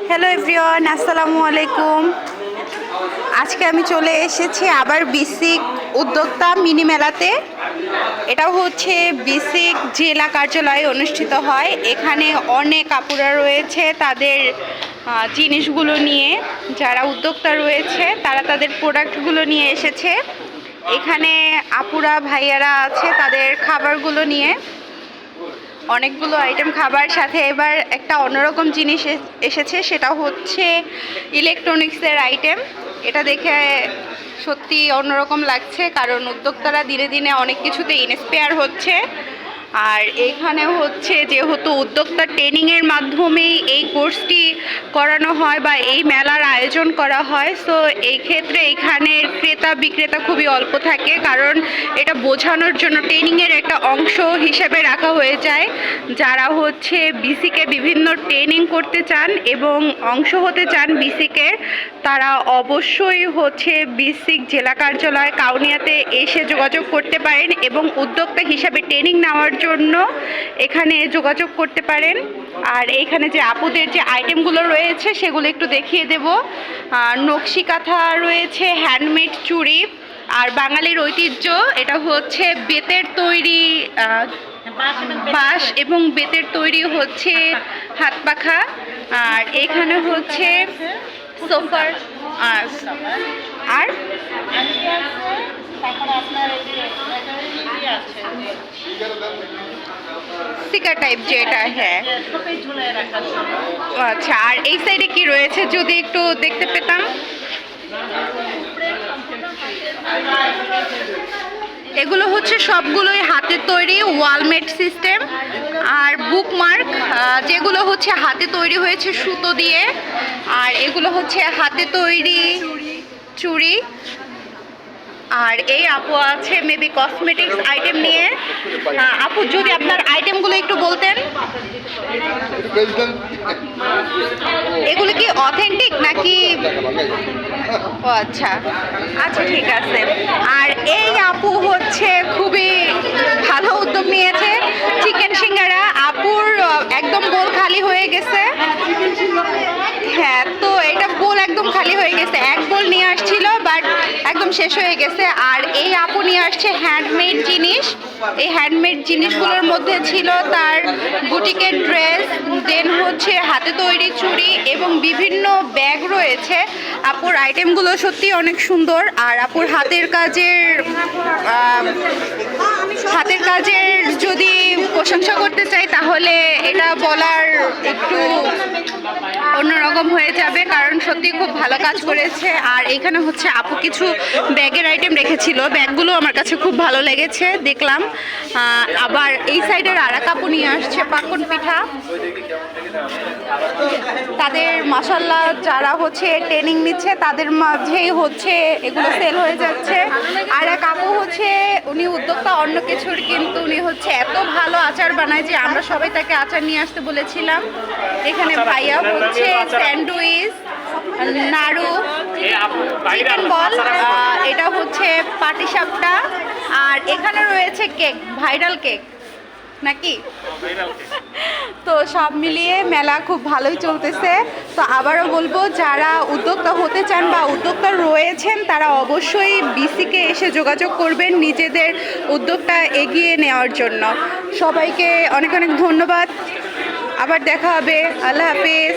Hello everyone, আসসালামু আলাইকুম। আজকে আমি চলে এসেছি আবার বিসিক উদ্যোক্তা মিনি মেলাতে। এটা হচ্ছে বিসিক জেলা কার্যালয়ে অনুষ্ঠিত হয়। এখানে অনেক আপুরা রয়েছে তাদের জিনিসগুলো নিয়ে, যারা উদ্যোক্তা রয়েছে তারা তাদের প্রোডাক্টগুলো নিয়ে এসেছে। এখানে আপুরা ভাইয়ারা আছে তাদের খাবারগুলো নিয়ে, অনেকগুলো আইটেম খাবার সাথে এবার একটা অন্যরকম জিনিস এসেছে, সেটা হচ্ছে ইলেকট্রনিক্সের আইটেম। এটা দেখে সত্যি অন্যরকম লাগছে, কারণ উদ্যোক্তারা দিনে দিনে অনেক কিছুতে ইন্সপায়ার হচ্ছে। আর এইখানে হচ্ছে যেহেতু উদ্যোক্তা ট্রেনিংয়ের মাধ্যমেই এই কোর্সটি করানো হয় বা এই মেলার আয়োজন করা হয়, সো এই ক্ষেত্রে এখানের ক্রেতা বিক্রেতা খুবই অল্প থাকে, কারণ এটা বোঝানোর জন্য ট্রেনিংয়ের একটা অংশ হিসেবে রাখা হয়ে যায়। যারা হচ্ছে বিসিকে বিভিন্ন ট্রেনিং করতে চান এবং অংশ হতে চান বিসিকের, তারা অবশ্যই হচ্ছে বিসিক জেলা কার্যালয় কাউনিয়াতে এসে যোগাযোগ করতে পারেন এবং উদ্যোক্তা হিসাবে ট্রেনিং নেওয়ার জন্য এখানে যোগাযোগ করতে পারেন। আর এইখানে যে আপুদের যে আইটেমগুলো রয়েছে সেগুলো একটু দেখিয়ে দেব। নকশি কাঁথা রয়েছে, হ্যান্ডমেড চুড়ি, আর বাঙালির ঐতিহ্য এটা হচ্ছে বেতের তৈরি বাঁশ এবং বেতের তৈরি হচ্ছে হাত পাখা। আর এখানে হচ্ছে সোফার আর স্টিকার টাইপ যেটা, হ্যাঁ আচ্ছা। আর এই সাইডে কি রয়েছে যদি একটু দেখতে পেতাম। এগুলো হচ্ছে সবগুলোই হাতে তৈরি ওয়ালমেট সিস্টেম। আর বুকমার্ক যেগুলো হচ্ছে হাতে তৈরি হয়েছে সুতো দিয়ে, আর এগুলো হচ্ছে হাতে তৈরি চুড়ি। আর এই আপু আছে মেবি কসমেটিক্স আইটেম নিয়ে। আপু যদি আপনার আইটেমগুলো একটু বলতেন। এগুলো কি অথেন্টিক নাকি? ও আচ্ছা আচ্ছা, ঠিক আছে। আর এই আপু হচ্ছে খুবই ভালো উদ্যোগ নিয়েছে, চিকেন সিঙ্গারা। আপুর একদম বোল খালি হয়ে গেছে। হ্যাঁ, তো এটা বোল একদম খালি হয়ে গেছে, এক বোল নিয়ে আসছিল বাট একদম শেষ হয়ে গেছে। আর এই আপু নিয়ে আসছে হ্যান্ডমেড জিনিস। এই হ্যান্ডমেড জিনিসগুলোর মধ্যে ছিল তার বুটিকের ড্রেস, দেন হচ্ছে হাতে তৈরি চুড়ি এবং বিভিন্ন ব্যাগ রয়েছে। আপুর আইটেমগুলো সত্যি অনেক সুন্দর। আর আপুর হাতের কাজের যদি প্রশংসা করতে চাই তাহলে এটা বলার একটু অন্যরকম হয়ে যাবে, কারণ সত্যি খুব ভালো কাজ করেছে। আর এখানে হচ্ছে আপু কিছু ব্যাগের আইটেম রেখেছিল, ব্যাগগুলো আমার কাছে খুব ভালো লেগেছে দেখলাম। আবার এই সাইডের আর এক আপু নিয়ে আসছে পাকন পিঠা। তাদের মাশাআল্লাহ যারা হচ্ছে ট্রেনিং নিচ্ছে তাদের মাঝেই হচ্ছে এগুলো সেল হয়ে যাচ্ছে। আর এক আপু হচ্ছে উনি উদ্যোক্তা অন্য কিছুর, কিন্তু উনি হচ্ছে এত ভালো আচার বানায় যে আমরা সবাই তাকে আচার নিয়ে আসতে বলেছিলাম। এখানে ভাইয়া হচ্ছে স্যান্ডউইচ, নাড়ু, চিকেন বল, এটা হচ্ছে পাটিসাপটা। আর এখানে রয়েছে কেক, ভাইরাল কেক নাকি? তো সব মিলিয়ে মেলা খুব ভালোই চলতেছে। তো আবারও বলবো, যারা উদ্যোক্তা হতে চান বা উদ্যোক্তা রয়েছেন তারা অবশ্যই বিসিকে এসে যোগাযোগ করবেন নিজেদের উদ্যোগটা এগিয়ে নেওয়ার জন্য। সবাইকে অনেক অনেক ধন্যবাদ। আবার দেখা হবে। আল্লাহ হাফেজ।